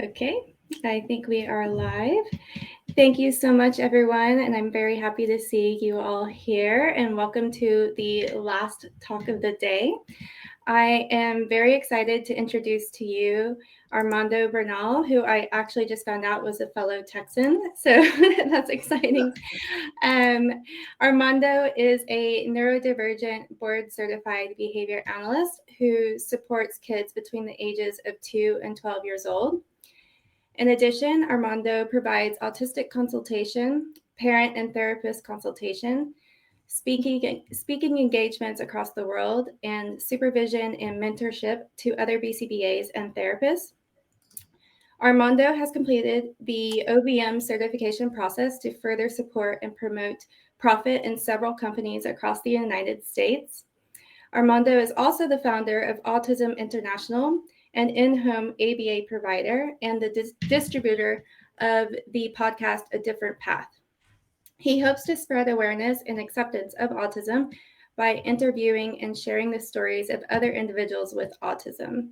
Okay, I think we are live. Thank you so much, everyone, and I'm very happy to see you all here. And welcome to the last talk of the day. I am very excited to introduce to you Armando Bernal, who I actually just found out was a fellow Texan. So that's exciting. Um, Armando is a neurodivergent board certified behavior analyst who supports kids between the ages of 2 and 12 years old. In addition, Armando provides autistic consultation, parent and therapist consultation, speaking engagements across the world, and supervision and mentorship to other BCBAs and therapists. Armando has completed the OBM certification process to further support and promote profit in several companies across the United States. Armando is also the founder of Autism International, an in-home ABA provider, and the distributor of the podcast A Different Path. He hopes to spread awareness and acceptance of autism by interviewing and sharing the stories of other individuals with autism.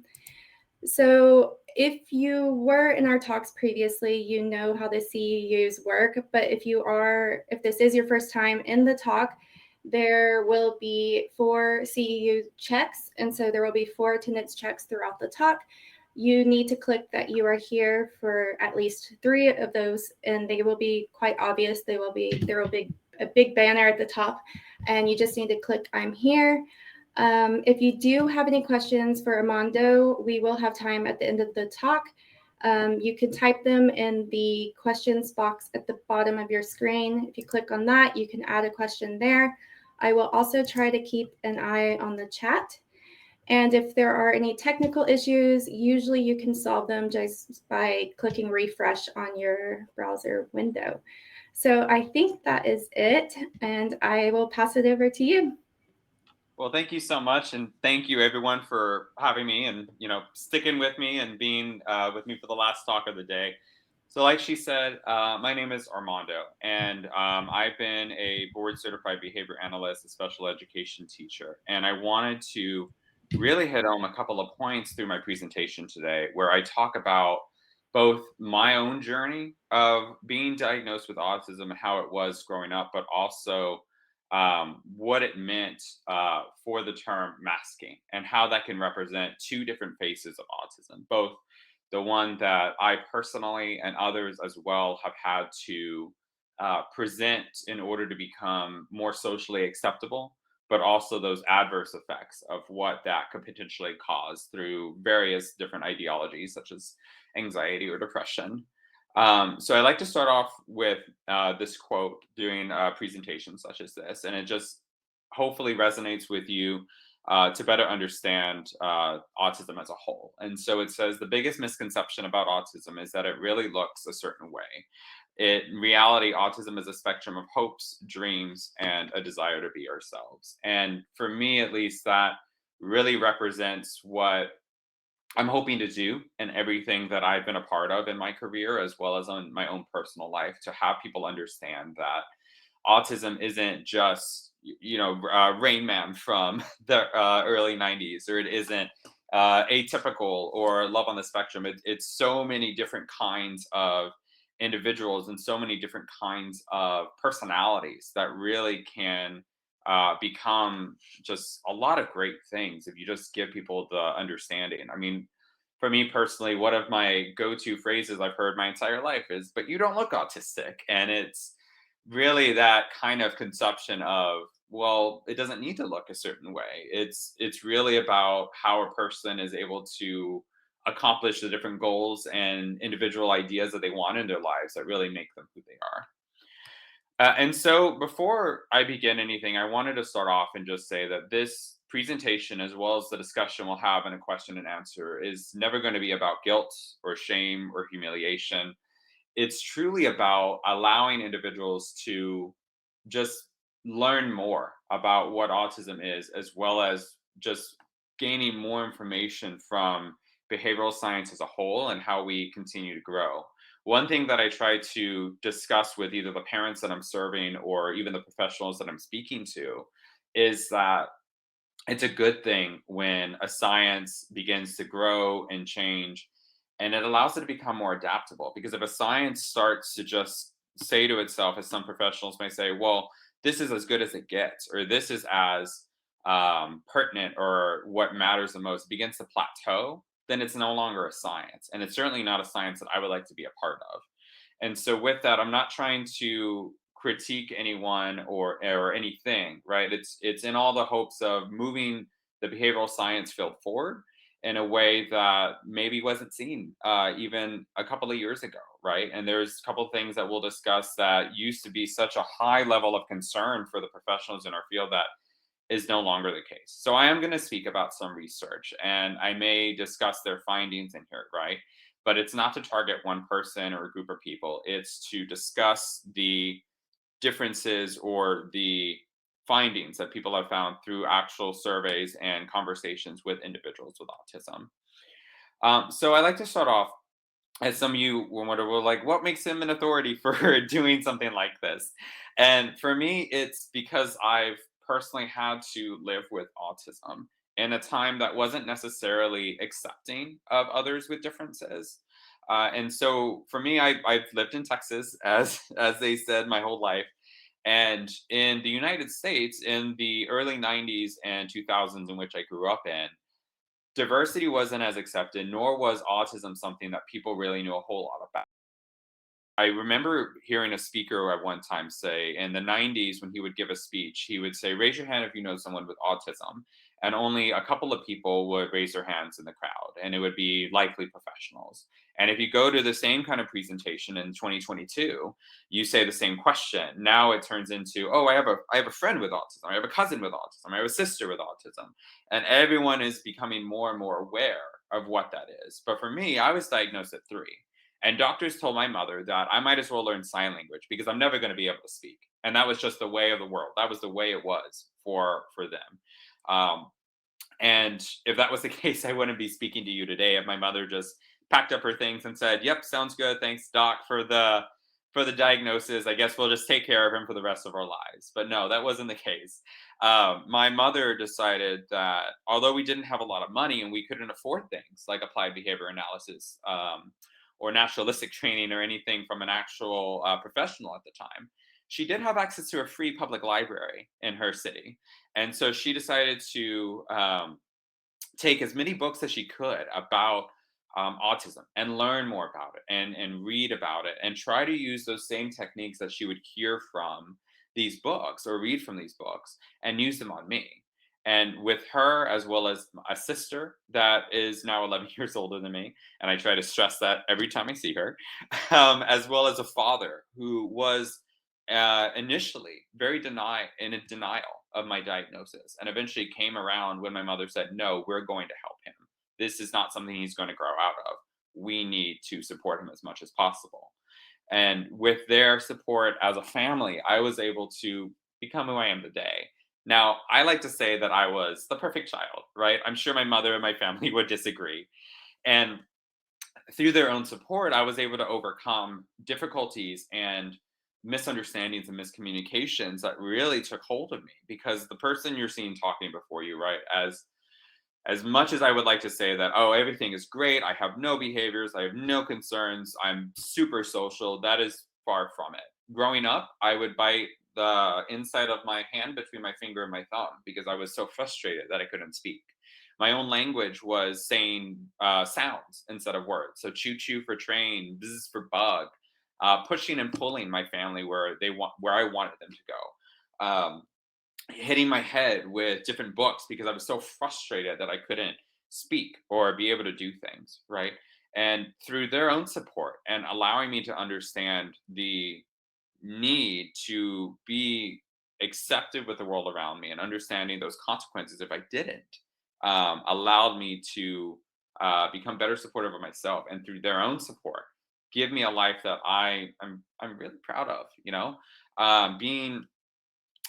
So, if you were in our talks previously, you know how the CEUs work. But if this is your first time in the talk, there will be 4 CEU checks. And so there will be 4 attendance checks throughout the talk. You need to click that you are here for at least 3 of those, and they will be quite obvious. There will be a big banner at the top, and you just need to click I'm here. If you do have any questions for Armando, we will have time at the end of the talk. You can type them in the questions box at the bottom of your screen. If you click on that, you can add a question there. I will also try to keep an eye on the chat. And if there are any technical issues, usually you can solve them just by clicking refresh on your browser window. So I think that is it, and I will pass it over to you. Well, thank you so much, and thank you everyone for having me and sticking with me and being with me for the last talk of the day. So, like she said, my name is Armando, and I've been a board certified behavior analyst, a special education teacher, and I wanted to really hit home a couple of points through my presentation today, where I talk about both my own journey of being diagnosed with autism and how it was growing up, but also what it meant for the term masking and how that can represent 2 different faces of autism, both the one that I personally and others as well have had to present in order to become more socially acceptable, but also those adverse effects of what that could potentially cause through various different ideologies, such as anxiety or depression. So I like to start off with this quote doing a presentation such as this, and it just hopefully resonates with you to better understand autism as a whole. And so it says the biggest misconception about autism is that it really looks a certain way. In reality, autism is a spectrum of hopes, dreams, and a desire to be ourselves. And for me, at least, that really represents what I'm hoping to do in everything that I've been a part of in my career, as well as on my own personal life, to have people understand that autism isn't just Rain Man from the early '90s, or it isn't atypical or love on the spectrum. It's so many different kinds of individuals and so many different kinds of personalities that really can become just a lot of great things if you just give people the understanding. I mean, for me personally, one of my go-to phrases I've heard my entire life is, "But you don't look autistic," and it's really that kind of conception of, well, it doesn't need to look a certain way. It's really about how a person is able to accomplish the different goals and individual ideas that they want in their lives that really make them who they are. And so before I begin anything, I wanted to start off and just say that this presentation, as well as the discussion we'll have in a question and answer, is never going to be about guilt or shame or humiliation. It's truly about allowing individuals to just learn more about what autism is, as well as just gaining more information from behavioral science as a whole and how we continue to grow. One thing that I try to discuss with either the parents that I'm serving or even the professionals that I'm speaking to is that it's a good thing when a science begins to grow and change And it allows it to become more adaptable, because if a science starts to just say to itself, as some professionals may say, well, this is as good as it gets, or this is as pertinent, or what matters the most, begins to plateau, then it's no longer a science. And it's certainly not a science that I would like to be a part of. And so with that, I'm not trying to critique anyone or anything, right? It's in all the hopes of moving the behavioral science field forward in a way that maybe wasn't seen even a couple of years ago, right? And there's a couple of things that we'll discuss that used to be such a high level of concern for the professionals in our field that is no longer the case. So I am going to speak about some research, and I may discuss their findings in here, right? But it's not to target one person or a group of people. It's to discuss the differences or the findings that people have found through actual surveys and conversations with individuals with autism. So I like to start off, as some of you will wonder, well, like, what makes him an authority for doing something like this? And for me, it's because I've personally had to live with autism in a time that wasn't necessarily accepting of others with differences. And so for me, I've lived in Texas, as they said, my whole life. And in the United States, in the early 90s and 2000s, in which I grew up in, diversity wasn't as accepted, nor was autism something that people really knew a whole lot about. I remember hearing a speaker at one time say in the 90s, when he would give a speech, he would say, raise your hand if you know someone with autism. And only a couple of people would raise their hands in the crowd, and it would be likely professionals. And if you go to the same kind of presentation in 2022, you say the same question. Now it turns into, oh, I have a friend with autism, I have a cousin with autism, I have a sister with autism. And everyone is becoming more and more aware of what that is. But for me, I was diagnosed at 3. And doctors told my mother that I might as well learn sign language because I'm never going to be able to speak. And that was just the way of the world. That was the way it was for them. Um, and if that was the case, I wouldn't be speaking to you today if my mother just packed up her things and said, "Yep, sounds good. Thanks, doc, for the diagnosis. I guess we'll just take care of him for the rest of our lives." But no, that wasn't the case. My mother decided that although we didn't have a lot of money and we couldn't afford things like applied behavior analysis, or naturalistic training or anything from an actual professional at the time, she did have access to a free public library in her city. And so she decided to take as many books as she could about autism and learn more about it, and read about it, and try to use those same techniques that she would hear from these books or read from these books and use them on me. And with her, as well as a sister that is now 11 years older than me, and I try to stress that every time I see her, as well as a father who was initially very in a denial of my diagnosis, and eventually came around when my mother said, no, we're going to help him. This is not something he's going to grow out of. We need to support him as much as possible. And with their support as a family, I was able to become who I am today. Now, I like to say that I was the perfect child, right? I'm sure my mother and my family would disagree. And through their own support, I was able to overcome difficulties and misunderstandings and miscommunications that really took hold of me, because the person you're seeing talking before you, right, as much as I would like to say that, oh, everything is great, I have no behaviors, I have no concerns, I'm super social, that is far from it. Growing up, I would bite the inside of my hand between my finger and my thumb because I was so frustrated that I couldn't speak. My own language was saying sounds instead of words. So choo choo for train, bzz for bug, pushing and pulling my family where I wanted them to go. Hitting my head with different books because I was so frustrated that I couldn't speak or be able to do things, right? And through their own support and allowing me to understand the need to be accepted with the world around me and understanding those consequences if I didn't, allowed me to become better supportive of myself, and through their own support give me a life that I'm really proud of, being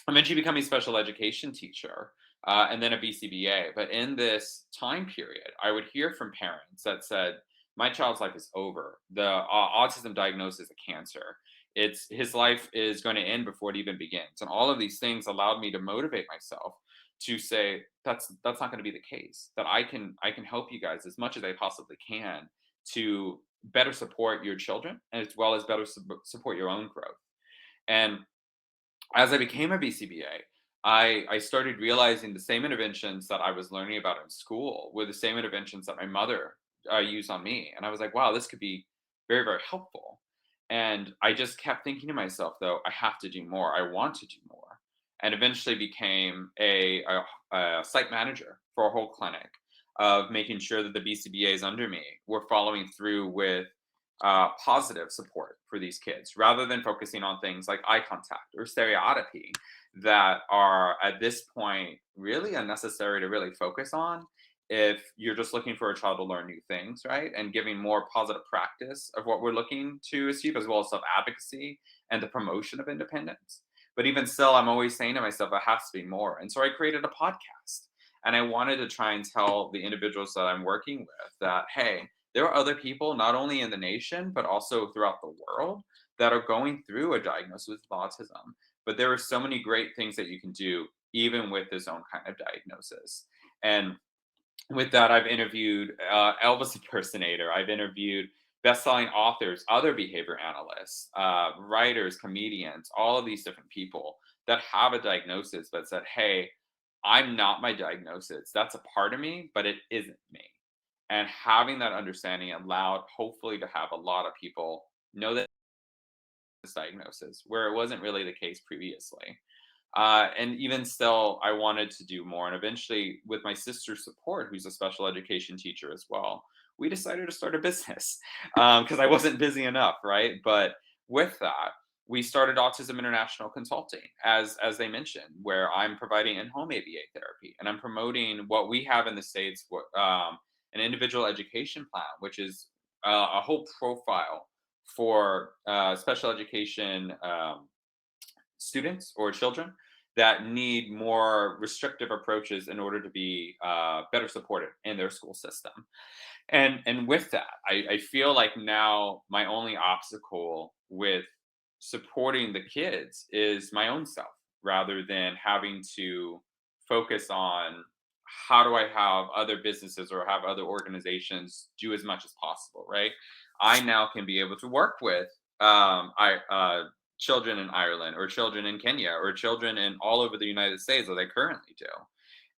eventually becoming a special education teacher, and then a BCBA. But in this time period, I would hear from parents that said, "My child's life is over. The autism diagnosis is a cancer. It's his life is going to end before it even begins." And all of these things allowed me to motivate myself to say, that's not going to be the case. That I can help you guys as much as I possibly can to better support your children, and as well as better support your own growth. And as I became a BCBA, I started realizing the same interventions that I was learning about in school were the same interventions that my mother used on me. And I was like, wow, this could be very, very helpful. And I just kept thinking to myself, though, I have to do more. I want to do more. And eventually became a site manager for a whole clinic of making sure that the BCBAs under me were following through with positive support for these kids rather than focusing on things like eye contact or stereotypy that are at this point really unnecessary to really focus on if you're just looking for a child to learn new things, right? And giving more positive practice of what we're looking to achieve, as well as self advocacy and the promotion of independence. But even still, I'm always saying to myself, it has to be more. And so I created a podcast, and I wanted to try and tell the individuals that I'm working with that, hey, there are other people, not only in the nation, but also throughout the world, that are going through a diagnosis with autism. But there are so many great things that you can do, even with this own kind of diagnosis. And with that, I've interviewed Elvis impersonator. I've interviewed best-selling authors, other behavior analysts, writers, comedians, all of these different people that have a diagnosis but said, hey, I'm not my diagnosis. That's a part of me, but it isn't me. And having that understanding allowed, hopefully, to have a lot of people know that this diagnosis, where it wasn't really the case previously. And even still, I wanted to do more. And eventually, with my sister's support, who's a special education teacher as well, we decided to start a business because I wasn't busy enough, right? But with that, we started Autism International Consulting, as they mentioned, where I'm providing in-home ABA therapy, and I'm promoting what we have in the States, an individual education plan, which is a whole profile for special education students or children that need more restrictive approaches in order to be better supported in their school system. And with that, I feel like now my only obstacle with supporting the kids is my own self, rather than having to focus on how do I have other businesses or have other organizations do as much as possible, right? I now can be able to work with children in Ireland or children in Kenya or children in all over the United States as I currently do.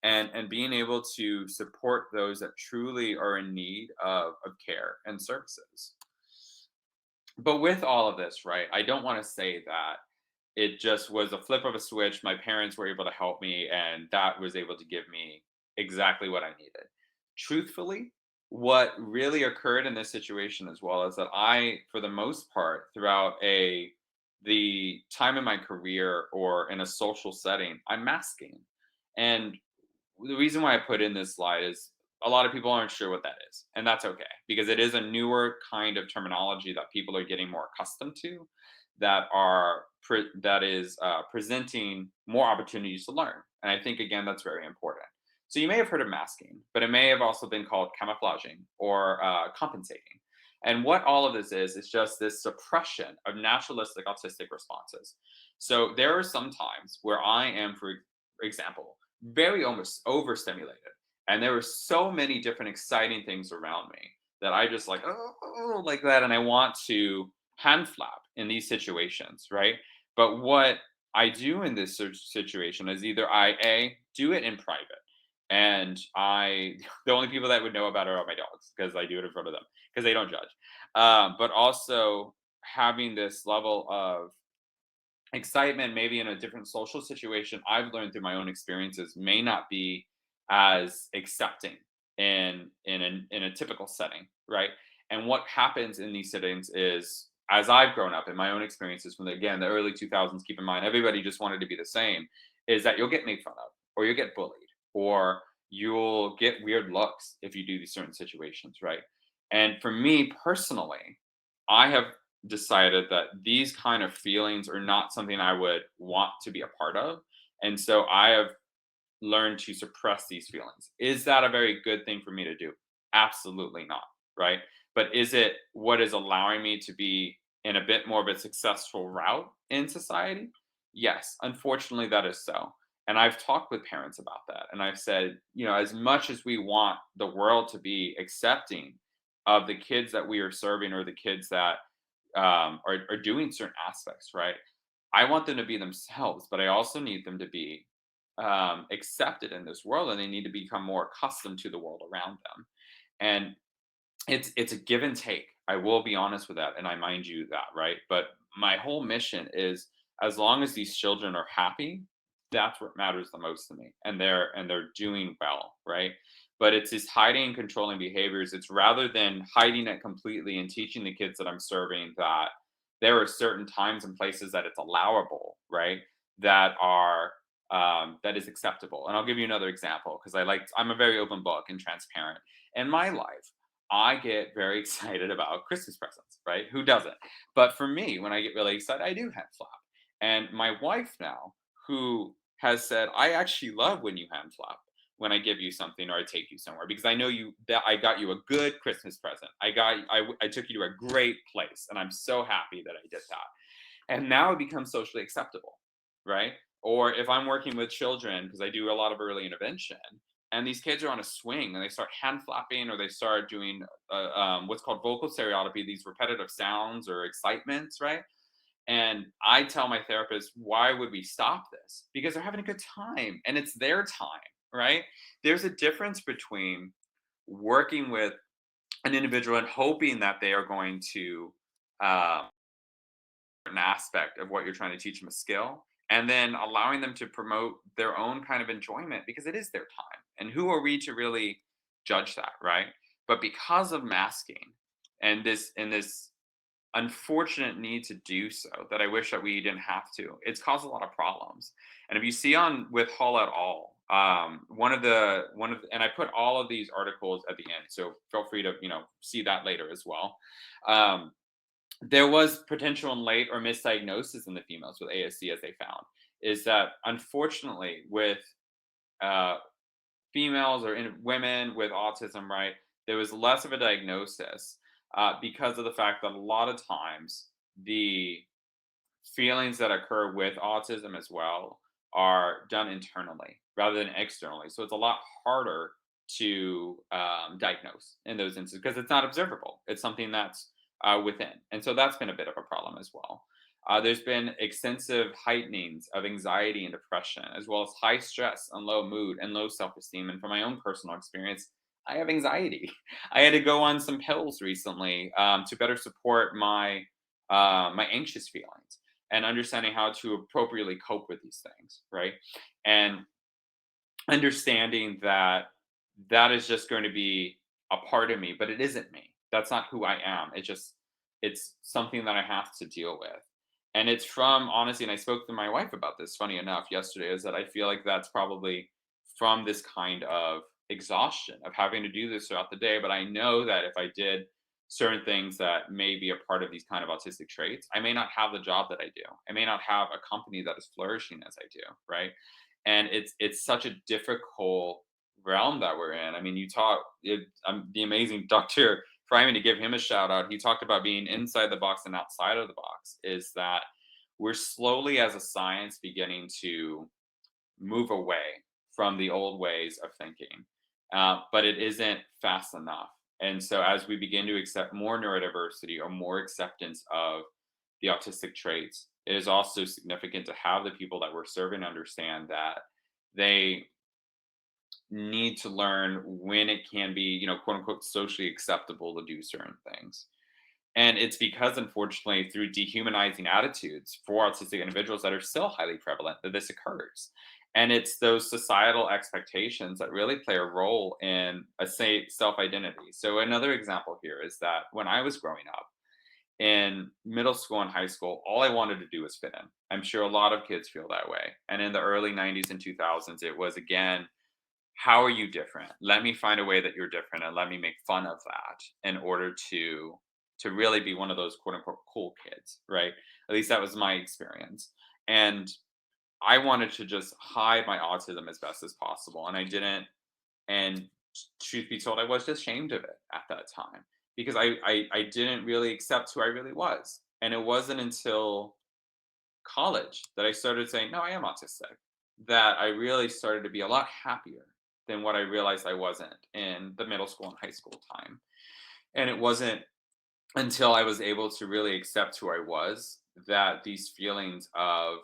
And being able to support those that truly are in need of care and services. But with all of this, right, I don't want to say that it just was a flip of a switch. My parents were able to help me, and that was able to give me exactly what I needed. Truthfully, what really occurred in this situation as well is that I, for the most part, throughout the time in my career or in a social setting, I'm masking. And the reason why I put in this slide is a lot of people aren't sure what that is, and that's okay because it is a newer kind of terminology that people are getting more accustomed to, that is presenting more opportunities to learn. And I think again that's very important. So you may have heard of masking, but it may have also been called camouflaging or compensating. And what all of this is just this suppression of naturalistic autistic responses. So there are some times where I am, for example, very almost overstimulated. And there were so many different exciting things around me that I just like, oh, like that. And I want to hand flap in these situations, right? But what I do in this situation is either I do it in private, and the only people that would know about it are my dogs because I do it in front of them because they don't judge. But also having this level of excitement, maybe in a different social situation, I've learned through my own experiences, may not be as accepting in a typical setting, right? And what happens in these settings is, as I've grown up in my own experiences from again the early 2000s, keep in mind everybody just wanted to be the same, is that you'll get made fun of, or you'll get bullied, or you'll get weird looks if you do these certain situations, right? And for me personally, I have decided that these kind of feelings are not something I would want to be a part of. And so I have learned to suppress these feelings. Is that a very good thing for me to do? Absolutely not, right? But is it what is allowing me to be in a bit more of a successful route in society? Yes, unfortunately, that is so. And I've talked with parents about that. And I've said, as much as we want the world to be accepting of the kids that we are serving, or the kids that are doing certain aspects, right? I want them to be themselves, but I also need them to be accepted in this world, and they need to become more accustomed to the world around them. And it's a give and take. I will be honest with that, and I mind you that, right? But my whole mission is, as long as these children are happy, that's what matters the most to me, and they're doing well, right? But it's these hiding and controlling behaviors. It's rather than hiding it completely and teaching the kids that I'm serving that there are certain times and places that it's allowable, right? That are that is acceptable. And I'll give you another example, because I'm a very open book and transparent. In my life, I get very excited about Christmas presents, right? Who doesn't? But for me, when I get really excited, I do hand flap. And my wife now, who has said, I actually love when you hand flap when I give you something or I take you somewhere, because I know you that I got you a good Christmas present. I took you to a great place, and I'm so happy that I did that. And now it becomes socially acceptable, right? Or if I'm working with children, because I do a lot of early intervention, and these kids are on a swing and they start hand flapping, or they start doing what's called vocal stereotypy, these repetitive sounds or excitements, right? And I tell my therapist, why would we stop this? Because they're having a good time and it's their time, right? There's a difference between working with an individual and hoping that they are going to um, an aspect of what you're trying to teach them, a skill, and then allowing them to promote their own kind of enjoyment, because it is their time. And who are we to really judge that, right? But because of masking and this unfortunate need to do so, that I wish that we didn't have to, it's caused a lot of problems. And if you see on with Hall et al, and I put all of these articles at the end, so feel free to see that later as well. Um, there was potential in late or misdiagnosis in the females with ASD, as they found, is that unfortunately with uh, females or in women with autism, right, there was less of a diagnosis because of the fact that a lot of times the feelings that occur with autism as well are done internally rather than externally. So it's a lot harder to diagnose in those instances because it's not observable. It's something that's within. And so that's been a bit of a problem as well. There's been extensive heightenings of anxiety and depression, as well as high stress and low mood and low self esteem. And from my own personal experience, I have anxiety. I had to go on some pills recently to better support my anxious feelings and understanding how to appropriately cope with these things, right? And understanding that that is just going to be a part of me, but it isn't me. That's not who I am. It's something that I have to deal with. And it's from honesty, and I spoke to my wife about this, funny enough, yesterday, is that I feel like that's probably from this kind of exhaustion of having to do this throughout the day. But I know that if I did certain things that may be a part of these kind of autistic traits, I may not have the job that I do. I may not have a company that is flourishing as I do, right? And it's such a difficult realm that we're in. I mean, the amazing Dr. Fryman, to give him a shout out, he talked about being inside the box and outside of the box, is that we're slowly as a science beginning to move away from the old ways of thinking, but it isn't fast enough. And so as we begin to accept more neurodiversity or more acceptance of the autistic traits, it is also significant to have the people that we're serving understand that they need to learn when it can be, quote unquote, socially acceptable to do certain things. And it's because, unfortunately, through dehumanizing attitudes for autistic individuals that are still highly prevalent, that this occurs. And it's those societal expectations that really play a role in a say self-identity. So another example here is that when I was growing up in middle school and high school, all I wanted to do was fit in. I'm sure a lot of kids feel that way. And in the early 90s and 2000s, it was again, how are you different? Let me find a way that you're different and let me make fun of that in order to really be one of those quote unquote cool kids, right? At least that was my experience. And I wanted to just hide my autism as best as possible. And I didn't, and truth be told, I was just ashamed of it at that time because I didn't really accept who I really was. And it wasn't until college that I started saying, no, I am autistic, that I really started to be a lot happier than what I realized I wasn't in the middle school and high school time. And it wasn't until I was able to really accept who I was that these feelings of,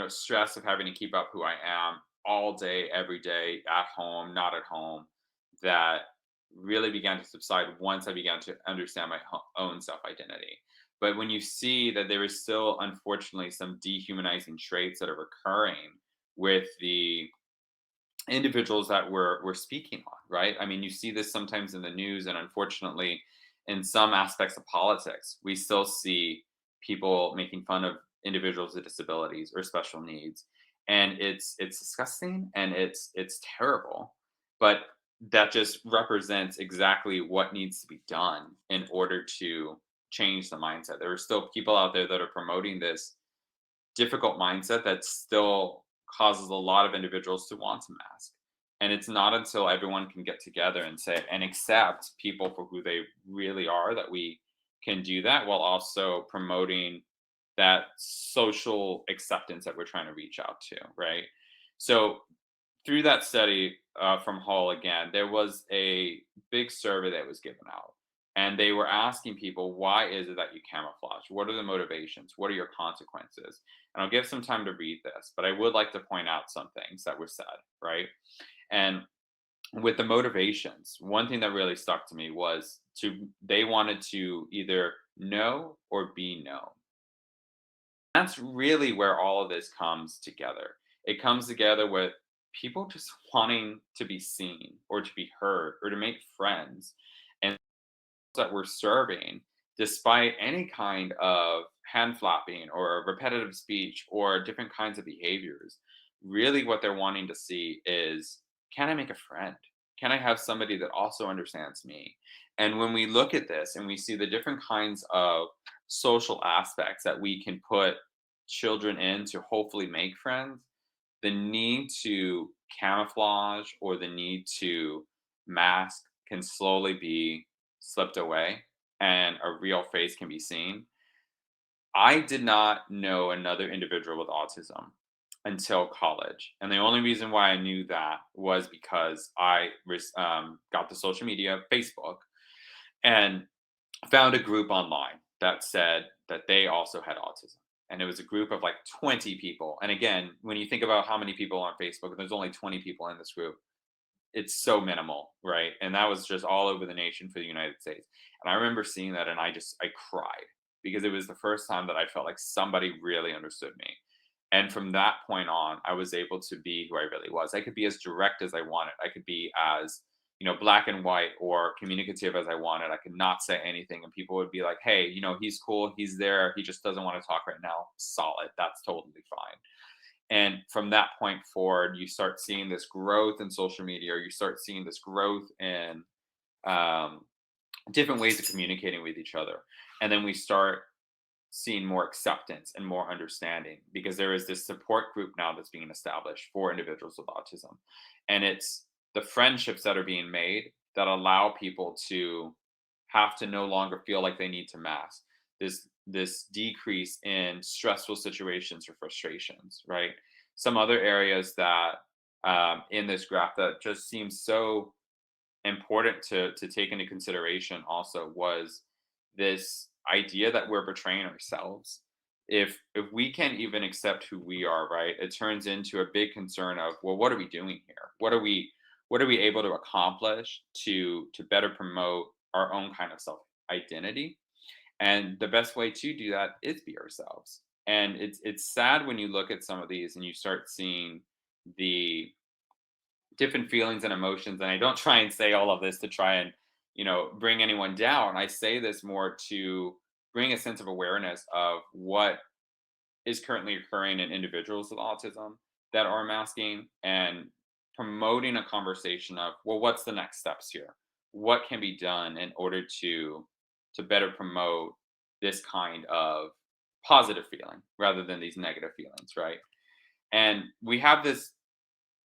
stress of having to keep up who I am all day, every day, at home, not at home, that really began to subside once I began to understand my own self identity. But when you see that there is still, unfortunately, some dehumanizing traits that are recurring with the individuals that we're speaking on, right? I mean, you see this sometimes in the news, and unfortunately, in some aspects of politics, we still see people making fun of individuals with disabilities or special needs, and it's disgusting and it's terrible. But that just represents exactly what needs to be done in order to change the mindset. There are still people out there that are promoting this difficult mindset that still causes a lot of individuals to want to mask. And it's not until everyone can get together and say and accept people for who they really are that we can do that, while also promoting that social acceptance that we're trying to reach out to, right? So through that study from Hall again, there was a big survey that was given out. And they were asking people, why is it that you camouflage? What are the motivations? What are your consequences? And I'll give some time to read this, but I would like to point out some things that were said, right? And with the motivations, one thing that really stuck to me was they wanted to either know or be known. That's really where all of this comes together. It comes together with people just wanting to be seen or to be heard or to make friends. And that we're serving, despite any kind of hand flapping or repetitive speech or different kinds of behaviors, really what they're wanting to see is, can I make a friend? Can I have somebody that also understands me? And when we look at this and we see the different kinds of social aspects that we can put children in to hopefully make friends, the need to camouflage or the need to mask can slowly be slipped away and a real face can be seen. I did not know another individual with autism until college. And the only reason why I knew that was because got the social media, Facebook, and found a group online that said that they also had autism. And it was a group of like 20 people. And again, when you think about how many people on Facebook, there's only 20 people in this group. It's so minimal, right? And that was just all over the nation for the United States. And I remember seeing that and I cried because it was the first time that I felt like somebody really understood me. And from that point on, I was able to be who I really was. I could be as direct as I wanted. I could be as, black and white or communicative as I wanted. I could not say anything and people would be like, "Hey, he's cool. He's there. He just doesn't want to talk right now." Solid. That's totally fine. And from that point forward, you start seeing this growth in social media, or you start seeing this growth in um, different ways of communicating with each other. And then we start seeing more acceptance and more understanding because there is this support group now that's being established for individuals with autism. And it's the friendships that are being made that allow people to have to no longer feel like they need to mask. This decrease in stressful situations or frustrations, right? Some other areas that in this graph that just seems so important to take into consideration also was this idea that we're betraying ourselves. If we can't even accept who we are, right, it turns into a big concern of, well, what are we doing here? What are we able to accomplish to better promote our own kind of self identity? And the best way to do that is be ourselves. And it's sad when you look at some of these and you start seeing the different feelings and emotions. And I don't try and say all of this to try and bring anyone down. I say this more to bring a sense of awareness of what is currently occurring in individuals with autism that are masking, and promoting a conversation of, well, what's the next steps here? What can be done in order to better promote this kind of positive feeling rather than these negative feelings, right? And we have this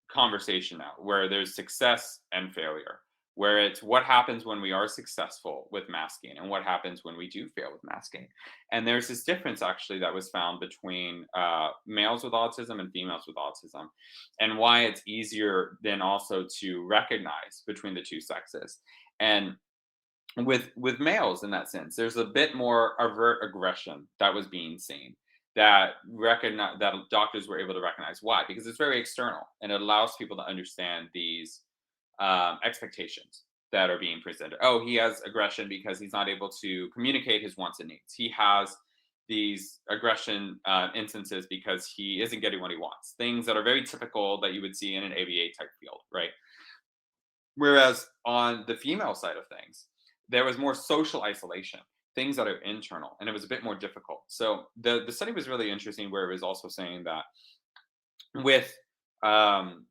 conversation now where there's success and failure, where it's what happens when we are successful with masking and what happens when we do fail with masking. And there's this difference actually that was found between males with autism and females with autism, and why it's easier then also to recognize between the two sexes. And with males in that sense. There's a bit more overt aggression that was being seen that recognize that doctors were able to recognize. Why? Because it's very external and it allows people to understand these expectations that are being presented. Oh, he has aggression because he's not able to communicate his wants and needs. He has these aggression instances because he isn't getting what he wants. Things that are very typical that you would see in an ABA type field, right? Whereas on the female side of things, there was more social isolation, things that are internal, and it was a bit more difficult. So the study was really interesting, where it was also saying that with um,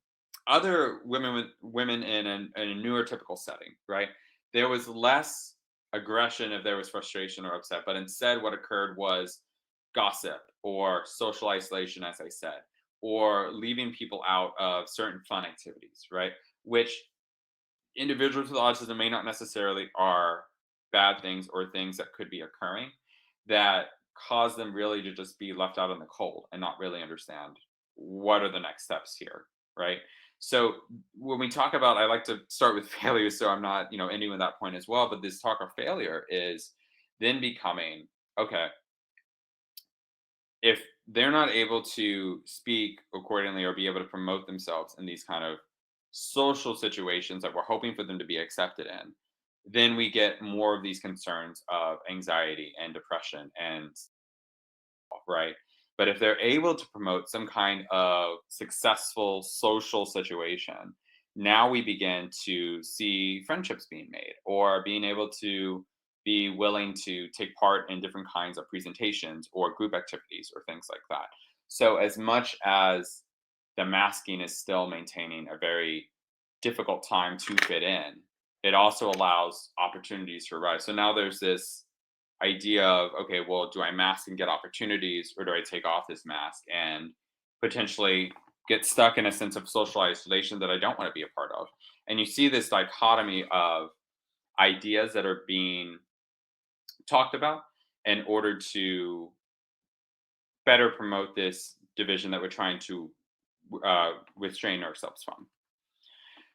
other women in a neurotypical setting, right, there was less aggression if there was frustration or upset, but instead what occurred was gossip or social isolation, as I said, or leaving people out of certain fun activities, right? Which individuals with autism may not necessarily are bad things or things that could be occurring that cause them really to just be left out in the cold and not really understand what are the next steps here, right? So when we talk about, I like to start with failure, so I'm not, ending with that point as well, but this talk of failure is then becoming, okay, if they're not able to speak accordingly or be able to promote themselves in these kind of social situations that we're hoping for them to be accepted in, then we get more of these concerns of anxiety and depression and right. But if they're able to promote some kind of successful social situation, now we begin to see friendships being made or being able to be willing to take part in different kinds of presentations or group activities or things like that. So, as much as the masking is still maintaining a very difficult time to fit in, it also allows opportunities to arise. So now there's this idea of, okay, well, do I mask and get opportunities, or do I take off this mask and potentially get stuck in a sense of social isolation that I don't want to be a part of? And you see this dichotomy of ideas that are being talked about in order to better promote this division that we're trying to restrain ourselves from.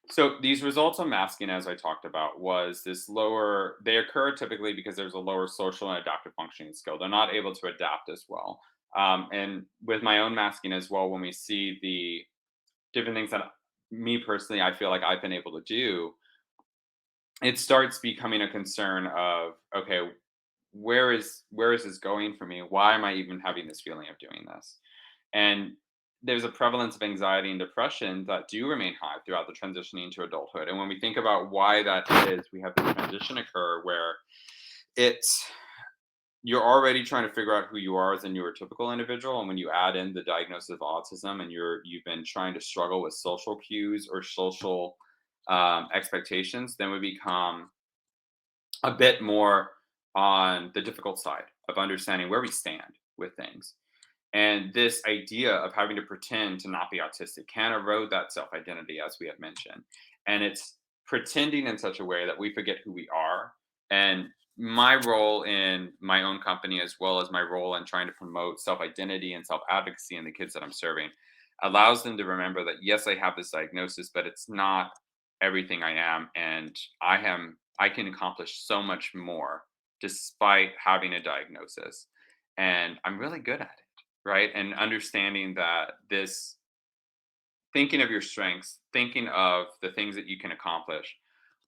So these results of masking, as I talked about, was this lower. They occur typically because there's a lower social and adaptive functioning skill. They're not able to adapt as well. And with my own masking as well, when we see the different things that me personally, I feel like I've been able to do, it starts becoming a concern of, okay, where is this going for me? Why am I even having this feeling of doing this? And there's a prevalence of anxiety and depression that do remain high throughout the transitioning to adulthood. And when we think about why that is, we have this transition occur where it's you're already trying to figure out who you are as a neurotypical individual. And when you add in the diagnosis of autism and you've been trying to struggle with social cues or social expectations, then we become a bit more on the difficult side of understanding where we stand with things. And this idea of having to pretend to not be autistic can erode that self identity, as we have mentioned. And it's pretending in such a way that we forget who we are. And my role in my own company, as well as my role in trying to promote self identity and self advocacy in the kids that I'm serving, allows them to remember that, yes, I have this diagnosis, but it's not everything I am. And I can accomplish so much more despite having a diagnosis. And I'm really good at it, right? And understanding that this thinking of your strengths, thinking of the things that you can accomplish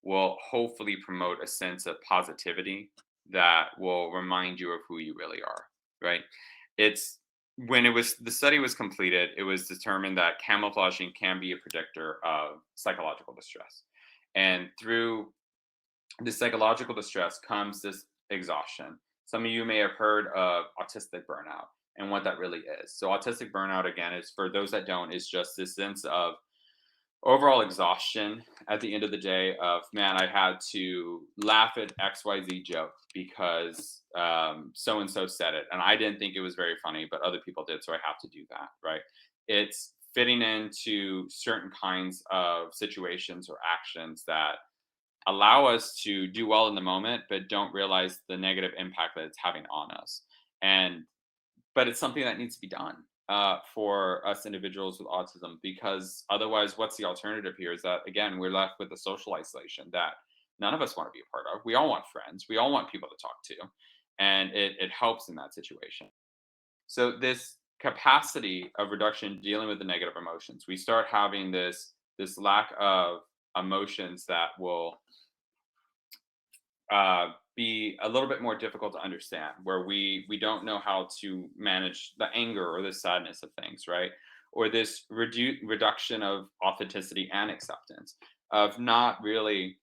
will hopefully promote a sense of positivity that will remind you of who you really are, right? It's when the study was completed, it was determined that camouflaging can be a predictor of psychological distress. And through the psychological distress comes this exhaustion. Some of you may have heard of autistic burnout and what that really is. So, autistic burnout, again, is for those that don't, is just this sense of overall exhaustion at the end of the day of, man, I had to laugh at XYZ joke because so and so said it. And I didn't think it was very funny, but other people did. So I have to do that, right? It's fitting into certain kinds of situations or actions that allow us to do well in the moment, but don't realize the negative impact that it's having on us. And but it's something that needs to be done for us individuals with autism, because otherwise, what's the alternative here? Is that again we're left with the social isolation that none of us want to be a part of. We all want friends. We all want people to talk to. And it helps in that situation. So this capacity of reduction dealing with the negative emotions, we start having this lack of emotions that will be a little bit more difficult to understand, where we don't know how to manage the anger or the sadness of things, right? Or this reduction of authenticity and acceptance, of not really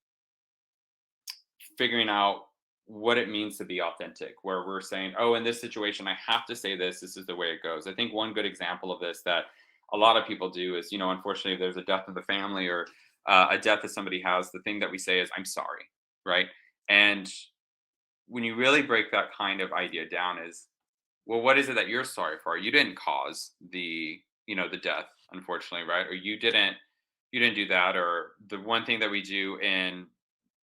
figuring out what it means to be authentic, where we're saying, oh, in this situation I have to say this is the way it goes. I think one good example of this that a lot of people do is, unfortunately, if there's a death in the family, or a death that somebody has, the thing that we say is, I'm sorry, right? And when you really break that kind of idea down, is, well, what is it that you're sorry for? You didn't cause the death, unfortunately, right? Or you didn't do that. Or the one thing that we do in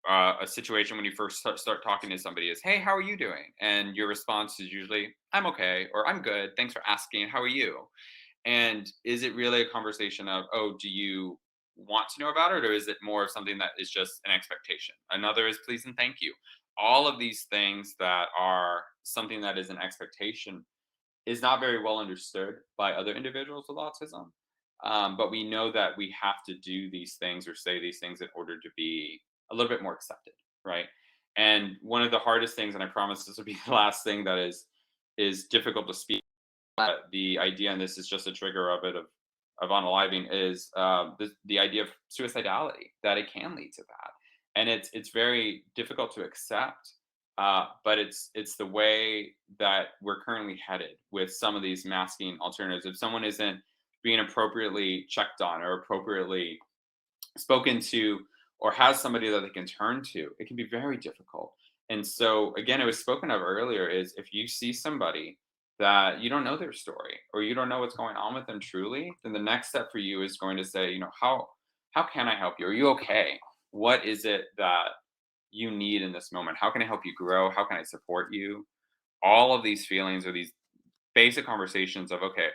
a situation when you first start talking to somebody is, hey, how are you doing? And your response is usually, I'm okay, or I'm good, thanks for asking, how are you? And is it really a conversation of, oh, do you want to know about it? Or is it more of something that is just an expectation? Another is please and thank you. All of these things that are something that is an expectation is not very well understood by other individuals with autism. But we know that we have to do these things or say these things in order to be a little bit more accepted, right? And one of the hardest things, and I promise this will be the last thing that is difficult to speak. The idea, and this is just a trigger of it of unaliving, is the idea of suicidality, that it can lead to that, and it's very difficult to accept. But it's the way that we're currently headed with some of these masking alternatives. If someone isn't being appropriately checked on or appropriately spoken to, or has somebody that they can turn to, it can be very difficult. And so again, it was spoken of earlier, is if you see somebody that you don't know their story, or you don't know what's going on with them truly, then the next step for you is going to say, how can I help you? Are you okay? What is it that you need in this moment? How can I help you grow? How can I support you? All of these feelings, or these basic conversations of, okay,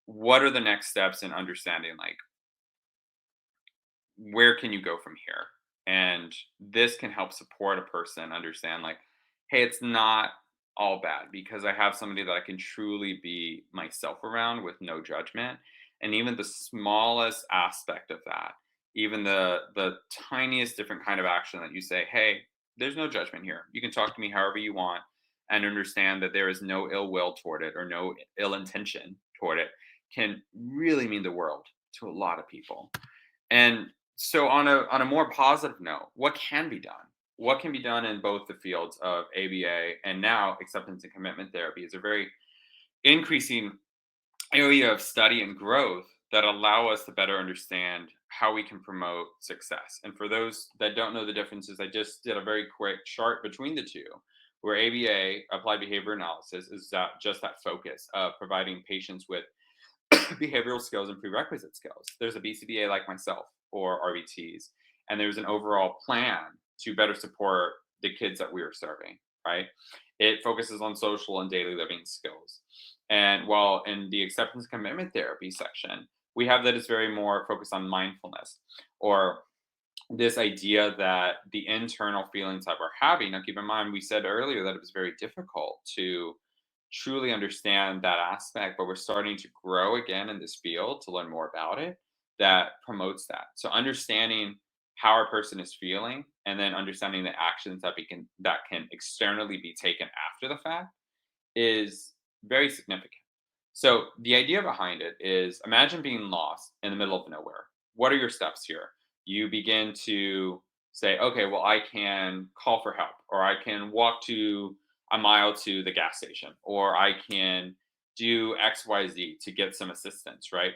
what are the next steps in understanding, like, where can you go from here? And this can help support a person understand, like, hey, it's not all bad, because I have somebody that I can truly be myself around with no judgment. And even the smallest aspect of that, even the tiniest different kind of action that you say, hey, there's no judgment here. You can talk to me however you want, and understand that there is no ill will toward it, or no ill intention toward it, can really mean the world to a lot of people. And so on a more positive note, what can be done? What can be done in both the fields of ABA and now acceptance and commitment therapy is a very increasing area of study and growth that allow us to better understand how we can promote success. And for those that don't know the differences, I just did a very quick chart between the two, where ABA, applied behavior analysis, is just that focus of providing patients with behavioral skills and prerequisite skills. There's a BCBA like myself, or RBTs, and there's an overall plan to better support the kids that we are serving, right? It focuses on social and daily living skills. And while in the acceptance commitment therapy section, we have that it's very more focused on mindfulness, or this idea that the internal feelings that we're having. Now, keep in mind, we said earlier that it was very difficult to truly understand that aspect, but we're starting to grow again in this field to learn more about it, that promotes that. So, understanding how our person is feeling, and then understanding the actions that can externally be taken after the fact, is very significant. So the idea behind it is, imagine being lost in the middle of nowhere. What are your steps here? You begin to say, okay, well, I can call for help, or I can walk to a mile to the gas station, or I can do XYZ to get some assistance, right?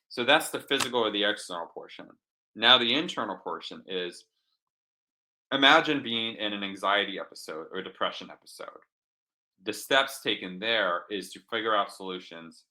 So that's the physical or the external portion. Now, the internal portion is, imagine being in an anxiety episode or a depression episode. The steps taken there is to figure out solutions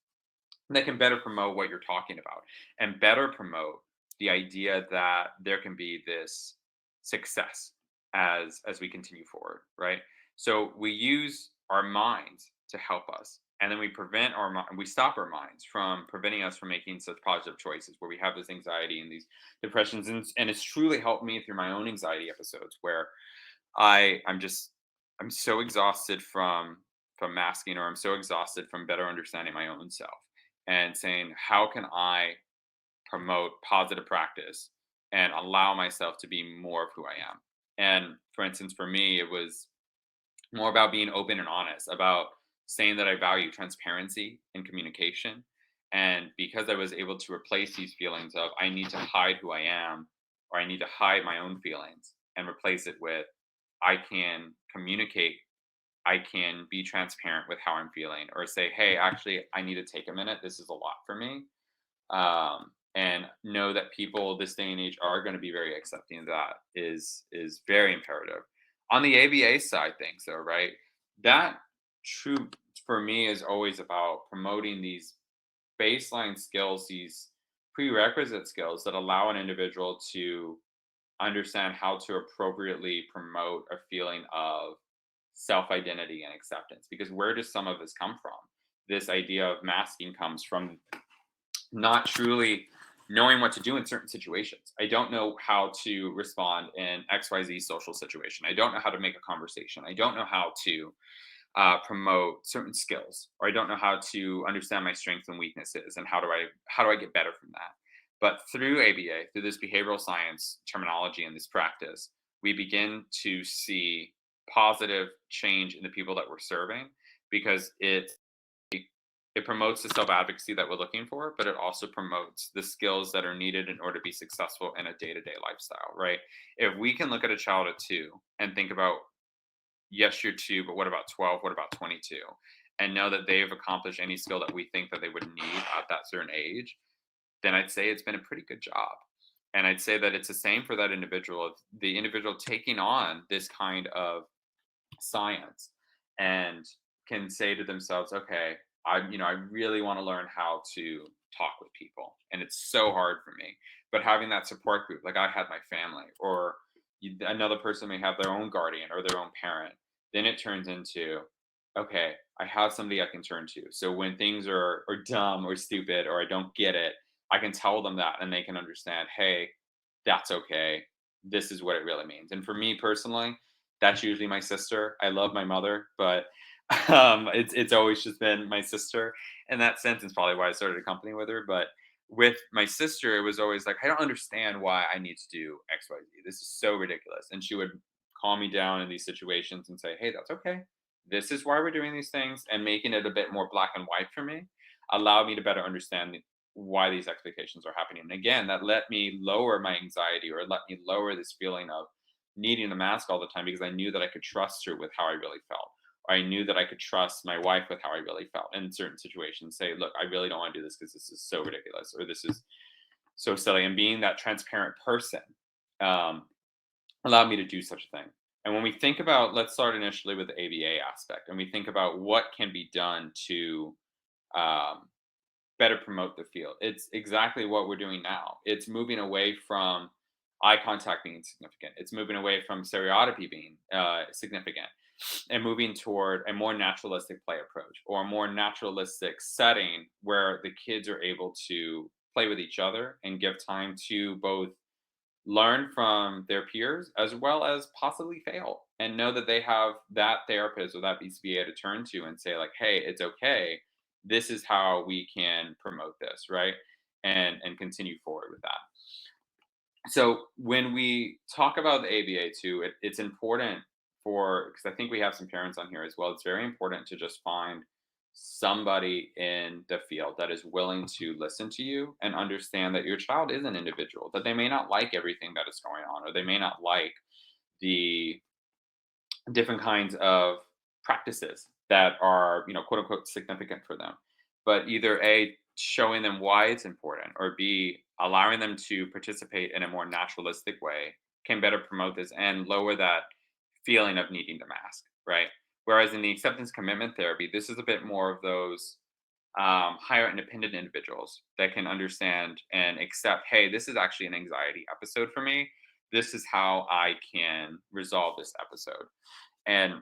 that can better promote what you're talking about, and better promote the idea that there can be this success as we continue forward, right? So we use our minds to help us, And then we stop our minds from preventing us from making such positive choices where we have this anxiety and these depressions. And it's truly helped me through my own anxiety episodes where I'm so exhausted from masking, or I'm so exhausted from better understanding my own self and saying, how can I promote positive practice and allow myself to be more of who I am? And for instance, for me, it was more about being open and honest, about saying that I value transparency and communication. And because I was able to replace these feelings of I need to hide who I am, or I need to hide my own feelings, and replace it with I can communicate, I can be transparent with how I'm feeling, or say, hey, actually, I need to take a minute. This is a lot for me. And know that people this day and age are going to be very accepting of that is very imperative. On the ABA side things though, right? That true for me is always about promoting these baseline skills, these prerequisite skills that allow an individual to understand how to appropriately promote a feeling of self identity and acceptance. Because where does some of this come from? This idea of masking comes from not truly knowing what to do in certain situations. I don't know how to respond in XYZ social situation. I don't know how to make a conversation. I don't know how to promote certain skills, or I don't know how to understand my strengths and weaknesses, and how do I get better from that. But through ABA, through this behavioral science terminology and this practice, we begin to see positive change in the people that we're serving, because it promotes the self-advocacy that we're looking for, but it also promotes the skills that are needed in order to be successful in a day-to-day lifestyle, right? If we can look at a child at 2 and think about, yes, you're 2, but what about 12? What about 22? And know that they've accomplished any skill that we think that they would need at that certain age, then I'd say it's been a pretty good job. And I'd say that it's the same for that individual, of the individual taking on this kind of science and can say to themselves, okay, I really want to learn how to talk with people, and it's so hard for me. But having that support group, like I had my family, or another person may have their own guardian or their own parent, then it turns into, okay, I have somebody I can turn to. So when things are dumb or stupid, or I don't get it, I can tell them that, and they can understand, hey, that's okay. This is what it really means. And for me personally, that's usually my sister. I love my mother, but it's always just been my sister in that sense. It's probably why I started a company with her. But with my sister, it was always like, I don't understand why I need to do XYZ. This is so ridiculous. And she would calm me down in these situations and say, hey, that's okay. This is why we're doing these things, and making it a bit more black and white for me allowed me to better understand why these expectations are happening. And again, that let me lower my anxiety, or let me lower this feeling of needing the mask all the time, because I knew that I could trust her with how I really felt. Or I knew that I could trust my wife with how I really felt in certain situations. Say, look, I really don't want to do this because this is so ridiculous, or this is so silly. And being that transparent person um, allowed me to do such a thing. And when we think about, let's start initially with the ABA aspect, and we think about what can be done to um, better promote the field. It's exactly what we're doing now. It's moving away from eye contact being significant. It's moving away from stereotypy being significant, and moving toward a more naturalistic play approach, or a more naturalistic setting where the kids are able to play with each other and give time to both learn from their peers as well as possibly fail, and know that they have that therapist or that BCBA to turn to and say, like, hey, it's okay, this is how we can promote this, right? And continue forward with that. So when we talk about the ABA too, it's important for, because I think we have some parents on here as well, it's very important to just find somebody in the field that is willing to listen to you and understand that your child is an individual, that they may not like everything that is going on, or they may not like the different kinds of practices that are, quote unquote, significant for them. But either A, showing them why it's important, or B, allowing them to participate in a more naturalistic way can better promote this and lower that feeling of needing to mask, right? Whereas in the acceptance commitment therapy, this is a bit more of those higher independent individuals that can understand and accept, hey, this is actually an anxiety episode for me. This is how I can resolve this episode. And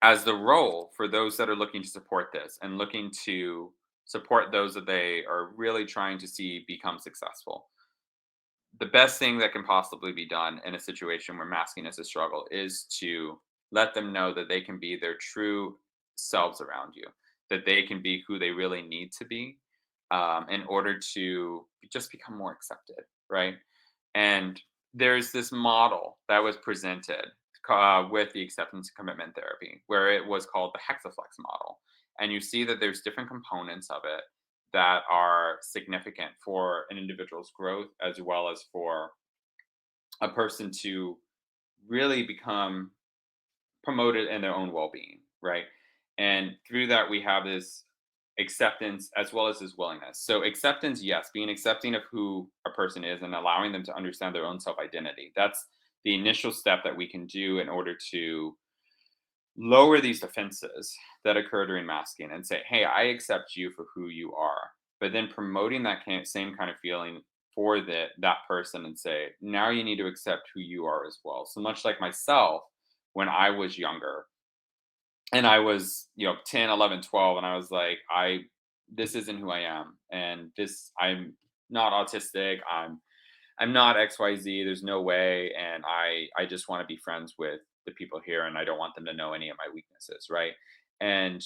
as the role for those that are looking to support this and looking to support those that they are really trying to see become successful, the best thing that can possibly be done in a situation where masking is a struggle is to let them know that they can be their true selves around you, that they can be who they really need to be, in order to just become more accepted, right? And there's this model that was presented with the acceptance and commitment therapy, where it was called the hexaflex model. And you see that there's different components of it that are significant for an individual's growth as well as for a person to really become promoted in their own well-being, right? And through that we have this acceptance as well as this willingness. So acceptance, yes, being accepting of who a person is and allowing them to understand their own self-identity. That's the initial step that we can do in order to lower these defenses that occur during masking and say, hey, I accept you for who you are. But then promoting that same kind of feeling for that person and say, now you need to accept who you are as well. So much like myself, when I was younger and I was, 10, 11, 12, and I was like, this isn't who I am. And I'm not autistic. I'm not XYZ. There's no way. And I just want to be friends with the people here and I don't want them to know any of my weaknesses. Right. And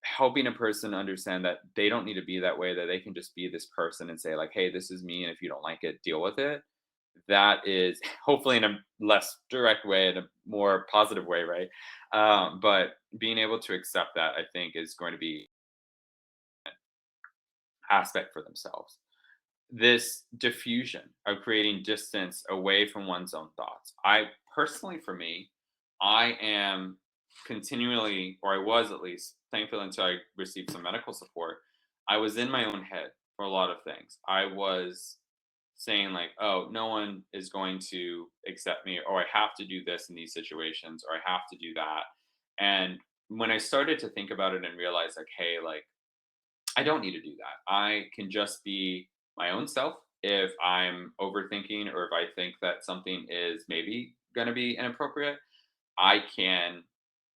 helping a person understand that they don't need to be that way, that they can just be this person and say, like, hey, this is me. And if you don't like it, deal with it. That is hopefully in a less direct way, in a more positive way. Right. But being able to accept that, I think, is going to be aspect for themselves. This diffusion of creating distance away from one's own thoughts. I personally, for me, I am continually, or I was at least, thankfully until I received some medical support, I was in my own head for a lot of things. I was saying, like, oh, no one is going to accept me, or I have to do this in these situations, or I have to do that. And when I started to think about it and realize, like, hey, like, I don't need to do that. I can just be my own self if I'm overthinking or if I think that something is maybe going to be inappropriate. I can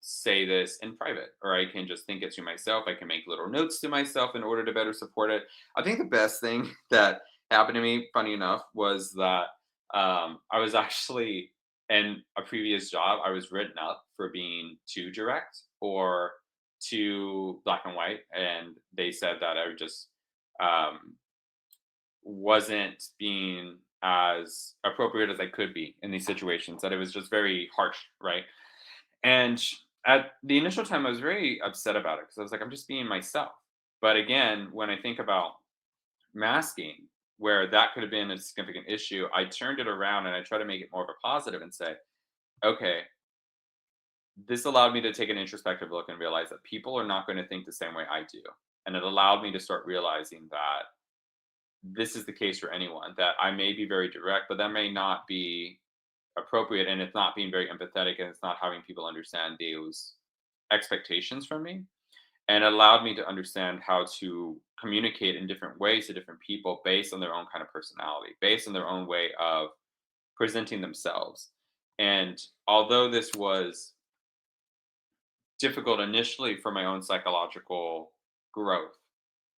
say this in private or I can just think it to myself. I can make little notes to myself in order to better support it. I think the best thing that happened to me, funny enough, was that I was actually in a previous job, I was written up for being too direct or too black and white. And they said that I just um, wasn't being as appropriate as I could be in these situations, that it was just very harsh, right? And at the initial time, I was very upset about it because I was like, I'm just being myself. But again, when I think about masking, where that could have been a significant issue, I turned it around and I try to make it more of a positive and say, okay, this allowed me to take an introspective look and realize that people are not going to think the same way I do. And it allowed me to start realizing that this is the case for anyone, that I may be very direct, but that may not be appropriate. And it's not being very empathetic and it's not having people understand those expectations from me. And it allowed me to understand how to communicate in different ways to different people based on their own kind of personality, based on their own way of presenting themselves. And although this was difficult initially for my own psychological growth,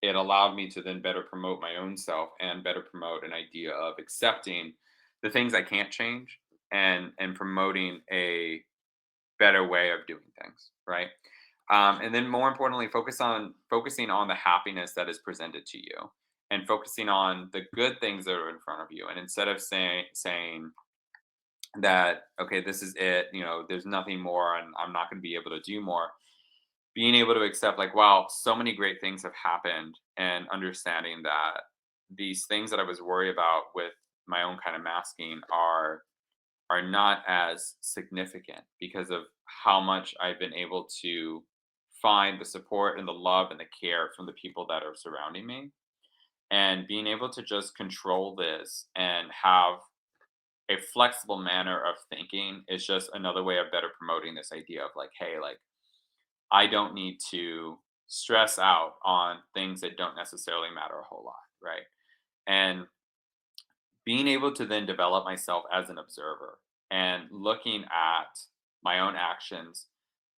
it allowed me to then better promote my own self and better promote an idea of accepting the things I can't change and promoting a better way of doing things, right? And then more importantly, focusing on the happiness that is presented to you and focusing on the good things that are in front of you. And instead of saying that, okay, this is it, there's nothing more and I'm not going to be able to do more, being able to accept, like, wow, so many great things have happened, and understanding that these things that I was worried about with my own kind of masking are not as significant because of how much I've been able to find the support and the love and the care from the people that are surrounding me. And being able to just control this and have a flexible manner of thinking is just another way of better promoting this idea of, like, hey, like, I don't need to stress out on things that don't necessarily matter a whole lot, right? And being able to then develop myself as an observer and looking at my own actions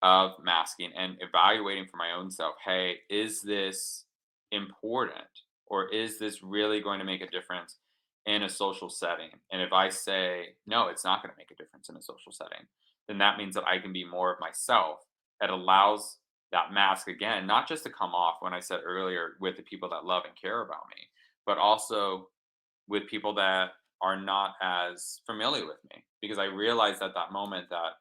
of masking and evaluating for my own self, hey, is this important, or is this really going to make a difference in a social setting? And if I say no, it's not going to make a difference in a social setting, then that means that I can be more of myself. That allows that mask, again, not just to come off, when I said earlier, with the people that love and care about me, but also with people that are not as familiar with me, because I realized at that moment that,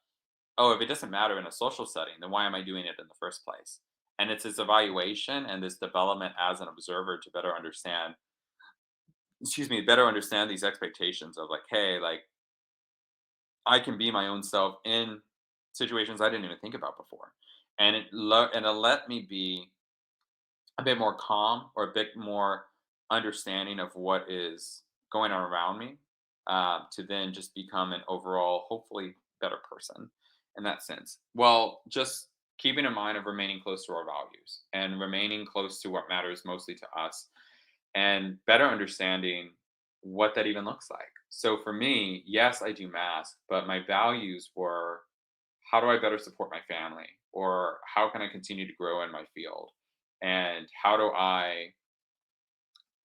oh, if it doesn't matter in a social setting, then why am I doing it in the first place? And it's this evaluation and this development as an observer to better understand, better understand these expectations of, like, hey, like, I can be my own self in situations I didn't even think about before. And it let me be a bit more calm, or a bit more understanding of what is going on around me, to then just become an overall, hopefully, better person in that sense. Well, just keeping in mind of remaining close to our values and remaining close to what matters mostly to us, and better understanding what that even looks like. So for me, yes, I do mask, but my values were, how do I better support my family? Or how can I continue to grow in my field? And how do I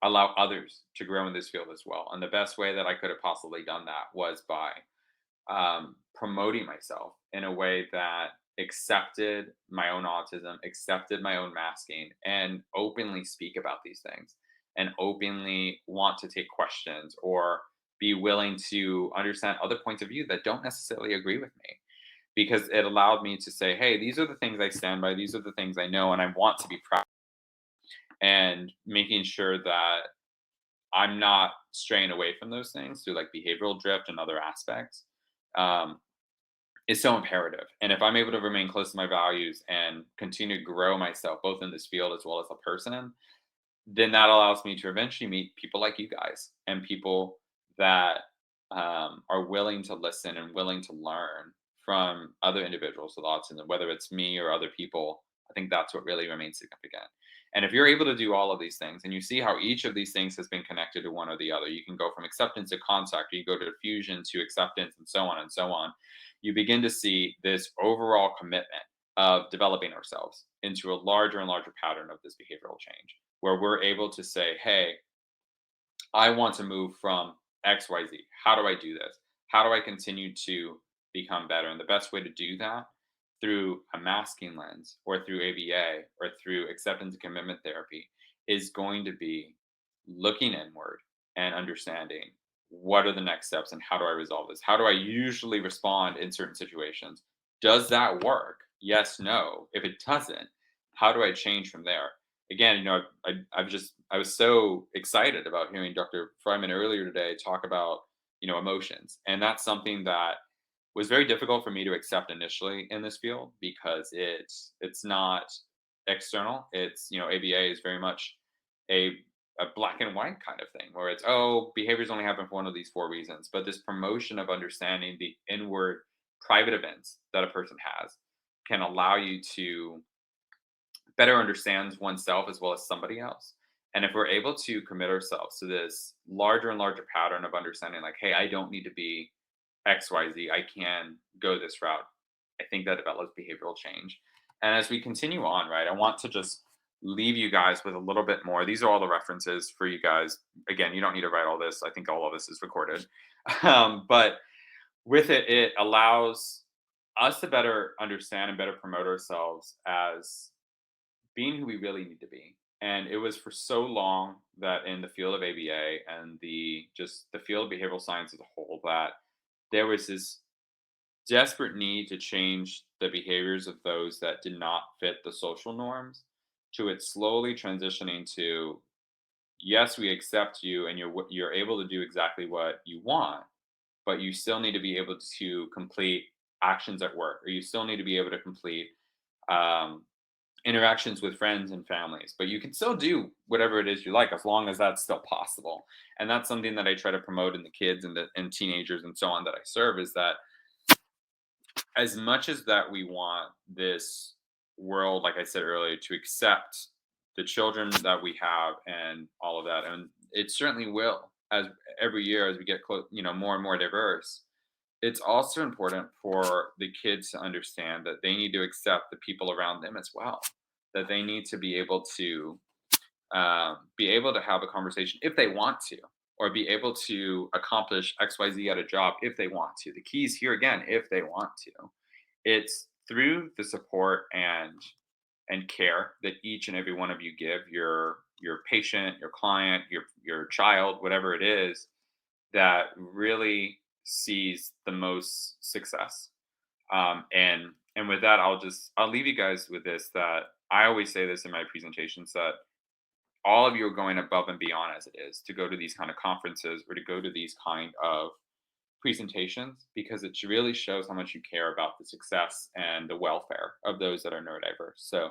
allow others to grow in this field as well? And the best way that I could have possibly done that was by promoting myself in a way that accepted my own autism, accepted my own masking, and openly speak about these things, and openly want to take questions, or be willing to understand other points of view that don't necessarily agree with me, because it allowed me to say, hey, these are the things I stand by, these are the things I know, and I want to be proud, and making sure that I'm not straying away from those things through like behavioral drift and other aspects, um, is so imperative. And if I'm able to remain close to my values and continue to grow myself both in this field as well as a person, then that allows me to eventually meet people like you guys, and people that are willing to listen and willing to learn from other individuals with autism, whether it's me or other people. I think that's what really remains significant. And if you're able to do all of these things, and you see how each of these things has been connected to one or the other, you can go from acceptance to contact, or you go to diffusion to acceptance, and so on and so on. You begin to see this overall commitment of developing ourselves into a larger and larger pattern of this behavioral change, where we're able to say, hey, I want to move from XYZ. How do I do this? How do I continue to become better? And the best way to do that, through a masking lens, or through ABA, or through acceptance and commitment therapy, is going to be looking inward and understanding, what are the next steps and how do I resolve this? How do I usually respond in certain situations? Does that work? Yes, no. If it doesn't, how do I change from there? Again, I was so excited about hearing Dr. Fryman earlier today talk about, emotions. And that's something that was very difficult for me to accept initially in this field, because it's not external. It's, ABA is very much a a black and white kind of thing, where it's, oh, behaviors only happen for one of these four reasons. But this promotion of understanding the inward private events that a person has can allow you to better understand oneself as well as somebody else. And if we're able to commit ourselves to this larger and larger pattern of understanding, like, hey, I don't need to be XYZ, I can go this route, I think that develops behavioral change. And as we continue on, right, I want to just leave you guys with a little bit more. These are all the references for you guys. Again, you don't need to write all this. I think all of this is recorded. But with it, it allows us to better understand and better promote ourselves as being who we really need to be. And it was for so long that in the field of ABA and the field of behavioral science as a whole, that there was this desperate need to change the behaviors of those that did not fit the social norms, to it slowly transitioning to, yes, we accept you, and you're able to do exactly what you want, but you still need to be able to complete actions at work, or you still need to be able to complete um, interactions with friends and families, but you can still do whatever it is you like, as long as that's still possible. And that's something that I try to promote in the kids and teenagers and so on that I serve, is that as much as that we want this world, like I said earlier, to accept the children that we have and all of that, and it certainly will, as every year as we get close, more and more diverse, it's also important for the kids to understand that they need to accept the people around them as well. That they need to be able to have a conversation if they want to, or be able to accomplish XYZ at a job if they want to. The keys here again, if they want to. It's through the support and care that each and every one of you give your patient, your client, your child, whatever it is, that really sees the most success. And with that, I'll leave you guys with this, that I always say this in my presentations, that all of you are going above and beyond as it is to go to these kind of conferences or to go to these kind of presentations, because it really shows how much you care about the success and the welfare of those that are neurodiverse. So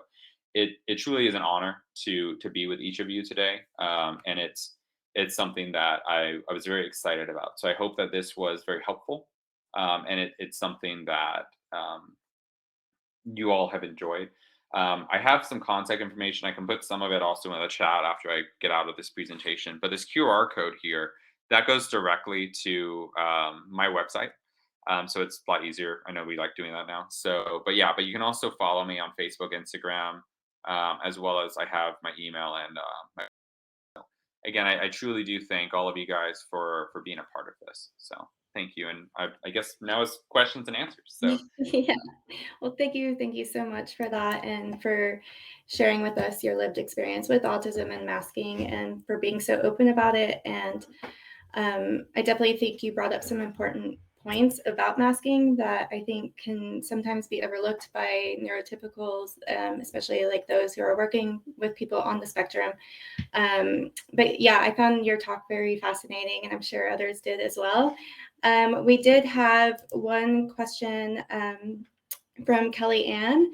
it truly is an honor to be with each of you today, and it's something that I was very excited about. So I hope that this was very helpful, and it's something that you all have enjoyed. I have some contact information. I can put some of it also in the chat after I get out of this presentation. But this QR code here, that goes directly to my website. So it's a lot easier. I know we like doing that now. So, but yeah, but you can also follow me on Facebook, Instagram, as well as I have my email and again, I truly do thank all of you guys for being a part of this. So thank you. And I guess now it's questions and answers. So Yeah. Well, thank you so much for that, and for sharing with us your lived experience with autism and masking, and for being so open about it. And I definitely think you brought up some important points about masking that I think can sometimes be overlooked by neurotypicals, especially like those who are working with people on the spectrum. But yeah, I found your talk very fascinating, and I'm sure others did as well. We did have one question from Kelly Ann.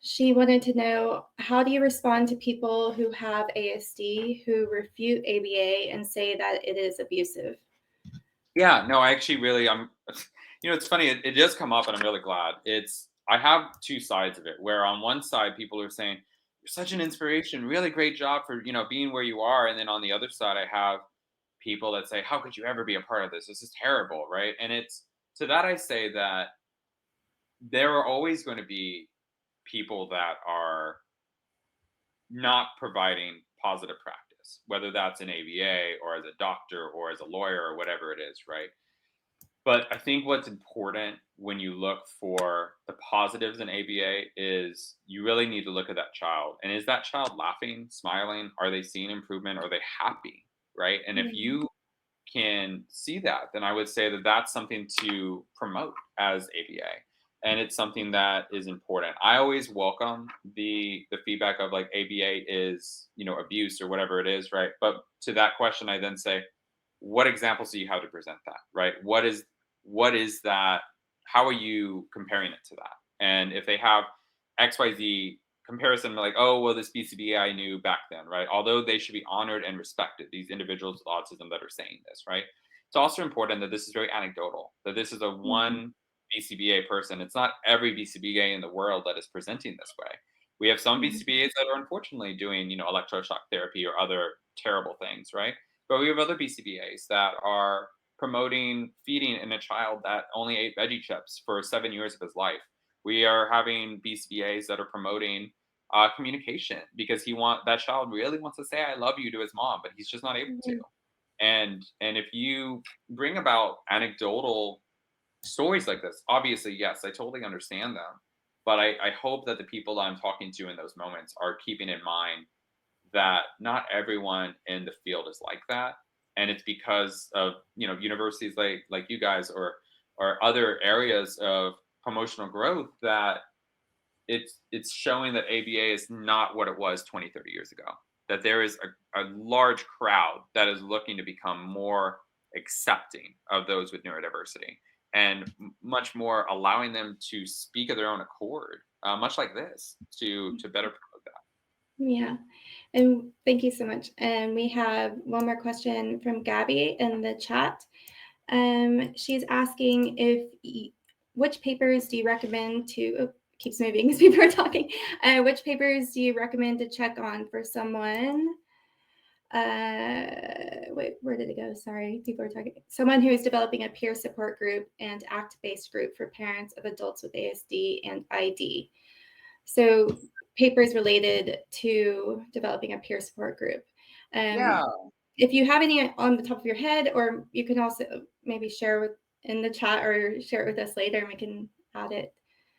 She wanted to know, how do you respond to people who have ASD who refute ABA and say that it is abusive? yeah, no, I actually really, it's funny. It does come up, and I'm really glad. I have two sides of it, where on one side, people are saying, you're such an inspiration, really great job for, being where you are. And then on the other side, I have people that say, how could you ever be a part of this? This is terrible, right? And to that I say that there are always going to be people that are not providing positive practice, whether that's an ABA or as a doctor or as a lawyer or whatever it is, right? But I think what's important when you look for the positives in ABA is you really need to look at that child. And is that child laughing, smiling? Are they seeing improvement? Are they happy? Right. And if Mhm. you can see that, then I would say that that's something to promote as ABA. And it's something that is important. I always welcome the feedback of like ABA is, abuse or whatever it is, right? But to that question, I then say, what examples do you have to present that, right? What is that? How are you comparing it to that? And if they have XYZ comparison, like, oh, well, this BCBA I knew back then, right? Although they should be honored and respected, these individuals with autism that are saying this, right? It's also important that this is very anecdotal, that this is a Mhm. one BCBA person. It's not every BCBA in the world that is presenting this way. We have some Mhm. BCBAs that are unfortunately doing, electroshock therapy or other terrible things, right? But we have other BCBAs that are promoting feeding in a child that only ate veggie chips for 7 years of his life. We are having BCBAs that are promoting communication, because that child really wants to say "I love you" to his mom, but he's just not able to. Mhm. And if you bring about anecdotal stories like this, obviously, yes, I totally understand them. But I hope that the people that I'm talking to in those moments are keeping in mind that not everyone in the field is like that, and it's because of universities like you guys, or other areas of promotional growth, that it's showing that ABA is not what it was 20, 30 years ago, that there is a large crowd that is looking to become more accepting of those with neurodiversity, and much more allowing them to speak of their own accord, much like this, to better promote that. Yeah, and thank you so much. And we have one more question from Gabby in the chat. She's asking which papers do you recommend to, oh, keeps moving as people are talking. Which papers do you recommend to check on for someone wait, where did it go? Sorry, people are talking. Someone who is developing a peer support group and ACT-based group for parents of adults with ASD and ID. So papers related to developing a peer support group. Yeah. If you have any on the top of your head, or you can also maybe share with in the chat or share it with us later and we can add it.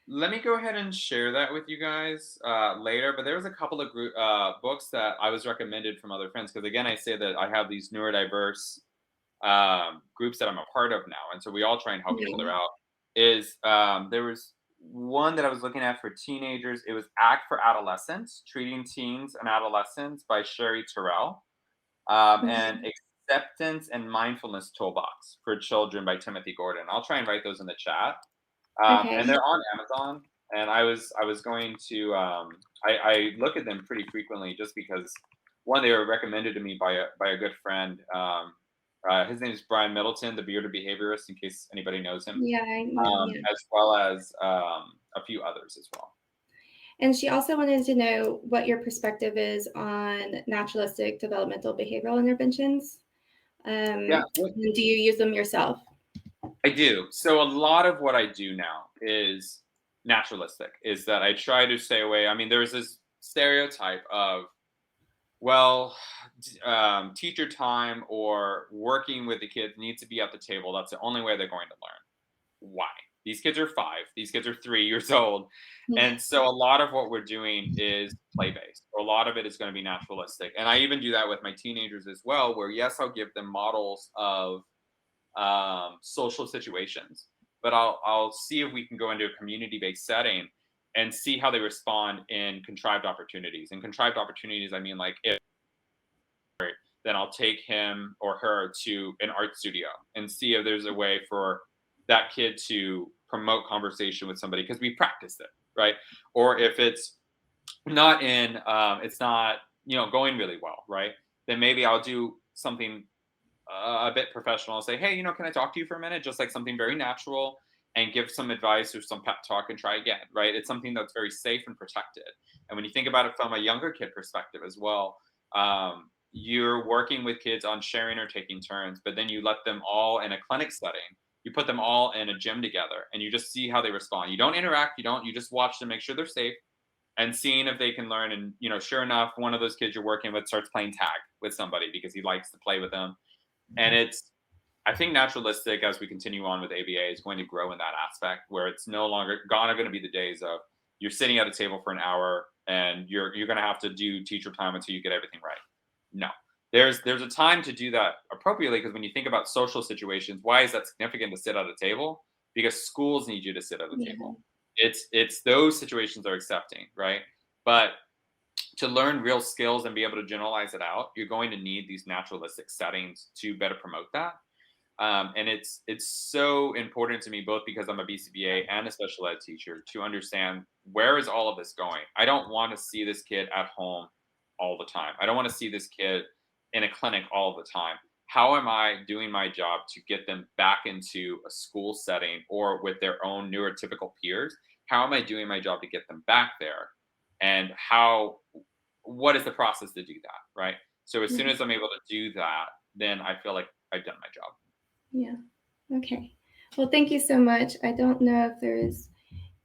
Let me go ahead and share that with you guys later. But there was a couple of books that I was recommended from other friends. Because again, I say that I have these neurodiverse groups that I'm a part of now. And so we all try and help each other out. There was one that I was looking at for teenagers. It was Act for Adolescents, Treating Teens and Adolescents by Sherry Terrell. And Acceptance and Mindfulness Toolbox for Children by Timothy Gordon. I'll try and write those in the chat. And they're on Amazon. And I was going to I look at them pretty frequently just because one, they were recommended to me by a good friend. His name is Brian Middleton, the bearded behaviorist, in case anybody knows him. Yeah, I know. As well as a few others as well. And she also wanted to know what your perspective is on naturalistic developmental behavioral interventions. Yeah. Do you use them yourself? I do. So a lot of what I do now is naturalistic, is that I try to stay away. I mean, there's this stereotype of, well, teacher time or working with the kids needs to be at the table. That's the only way they're going to learn. Why? These kids are 5. These kids are 3 years old. And so a lot of what we're doing is play-based. A lot of it is going to be naturalistic. And I even do that with my teenagers as well, where yes, I'll give them models of social situations, but I'll see if we can go into a community-based setting and see how they respond in contrived opportunities. And contrived opportunities, I mean, like, if then I'll take him or her to an art studio and see if there's a way for that kid to promote conversation with somebody, because we practiced it, right? Or if it's not going really well, right? Then maybe I'll do something a bit professional and say, hey, can I talk to you for a minute? Just like something very natural, and give some advice or some pep talk and try again, right? It's something that's very safe and protected. And when you think about it from a younger kid perspective as well, you're working with kids on sharing or taking turns, but then you let them all in a clinic setting. You put them all in a gym together and you just see how they respond. You don't interact, you just watch them, make sure they're safe, and seeing if they can learn. And, sure enough, one of those kids you're working with starts playing tag with somebody because he likes to play with them. And I think naturalistic, as we continue on with ABA, is going to grow in that aspect, where it's no longer going to be the days of you're sitting at a table for an hour and you're going to have to do teacher time until you get everything right. No, there's a time to do that appropriately, because when you think about social situations, why is that significant to sit at a table? Because schools need you to sit at the table. It's those situations are accepting, right? But to learn real skills and be able to generalize it out, you're going to need these naturalistic settings to better promote that. And it's so important to me, both because I'm a BCBA and a special ed teacher, to understand where is all of this going. I don't want to see this kid at home all the time. I don't want to see this kid in a clinic all the time. How am I doing my job to get them back into a school setting or with their own neurotypical peers? How am I doing my job to get them back there? And what is the process to do that, right? So as soon as I'm able to do that, then I feel like I've done my job. Yeah. Okay. Well, thank you so much. I don't know if there's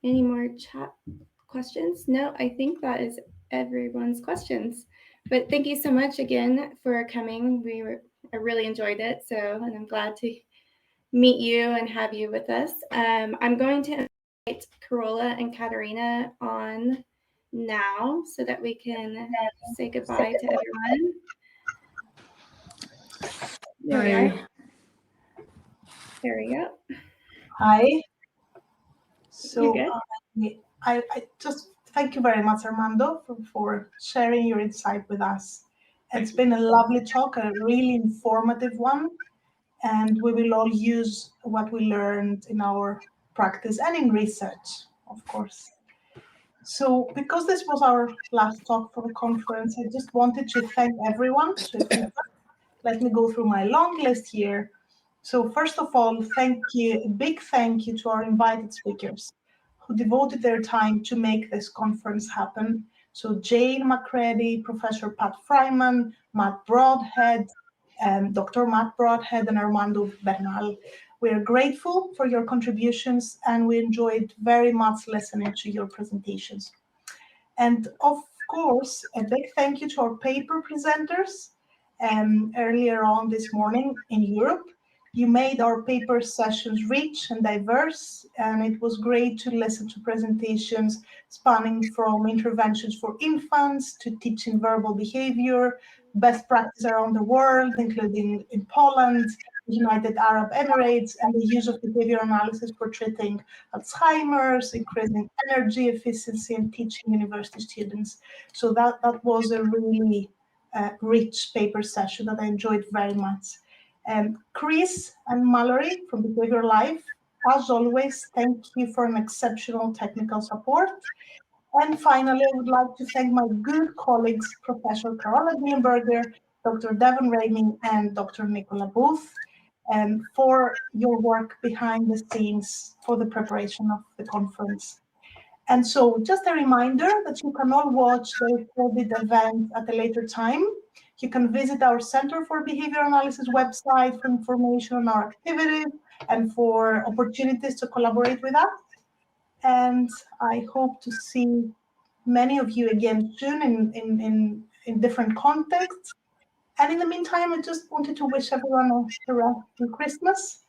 any more chat questions. No, I think that is everyone's questions. But thank you so much again for coming. I really enjoyed it. And I'm glad to meet you and have you with us. I'm going to invite Carola and Katerina on now so that we can say goodbye to everyone. There we are. There we go. Hi. So I just thank you very much, Armando, for sharing your insight with us. It's been a lovely talk, a really informative one, and we will all use what we learned in our practice and in research, of course. So because this was our last talk for the conference, I just wanted to thank everyone. So if you let me go through my long list here. So first of all, a big thank you to our invited speakers who devoted their time to make this conference happen. So Jane McCready, Professor Pat Fryman, Matt Broadhead, Dr. Matt Broadhead, and Armando Bernal. We are grateful for your contributions, and we enjoyed very much listening to your presentations. And of course, a big thank you to our paper presenters earlier on this morning in Europe. You made our paper sessions rich and diverse, and it was great to listen to presentations spanning from interventions for infants to teaching verbal behavior, best practice around the world, including in Poland, the United Arab Emirates, and the use of behavior analysis for treating Alzheimer's, increasing energy efficiency, and teaching university students. So that was a really rich paper session that I enjoyed very much. Chris and Mallory from Behaviour Live, as always, thank you for an exceptional technical support. And finally, I would like to thank my good colleagues, Professor Carola Dillenberger, Dr. Devon Raming, and Dr. Nicola Booth, for your work behind the scenes for the preparation of the conference. And so just a reminder that you can all watch the recorded event at a later time. You can visit our Center for Behavior Analysis website for information on our activities and for opportunities to collaborate with us. And I hope to see many of you again soon in different contexts. And in the meantime, I just wanted to wish everyone a happy Christmas.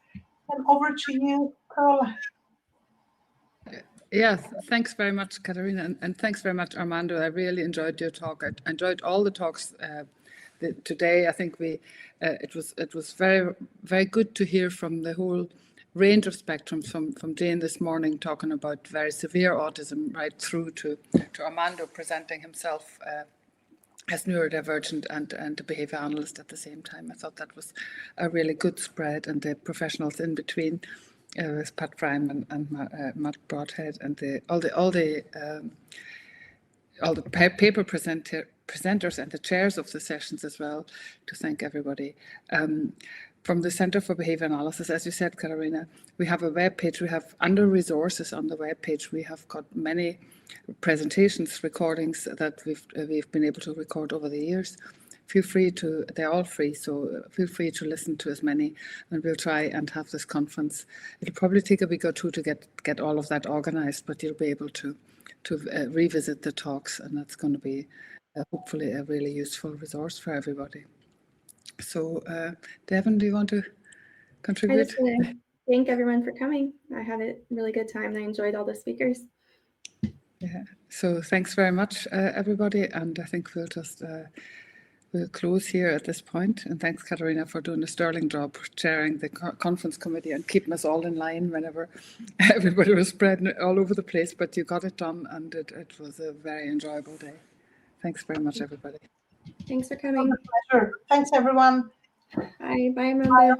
And over to you, Carola. Yes, thanks very much, Katarina, and thanks very much, Armando. I really enjoyed your talk. I enjoyed all the talks today. I think it was very, very good to hear from the whole range of spectrums, from Jane this morning talking about very severe autism right through to Armando presenting himself as neurodivergent and a behavior analyst at the same time. I thought that was a really good spread, and the professionals in between. With Pat Fryman and Matt Broadhead, and all the paper presenters and the chairs of the sessions as well, to thank everybody. From the Center for Behavior Analysis, as you said, Katarina, we have a web page. We have under resources on the web page. We have got many presentations, recordings that we've been able to record over the years. Feel free to, they're all free, so feel free to listen to as many, and we'll try and have this conference. It'll probably take a week or two to get all of that organized, but you'll be able to revisit the talks, and that's going to be hopefully a really useful resource for everybody. So, Devon, do you want to contribute? I just want to thank everyone for coming. I had a really good time, and I enjoyed all the speakers. Yeah, so thanks very much, everybody, and I think we'll just we'll close here at this point. And thanks, Katarina, for doing a sterling job chairing the conference committee and keeping us all in line whenever everybody was spreading all over the place. But you got it done, and it was a very enjoyable day. Thanks very much, everybody. Thanks for coming. Pleasure. Thanks, everyone. Bye, Armando.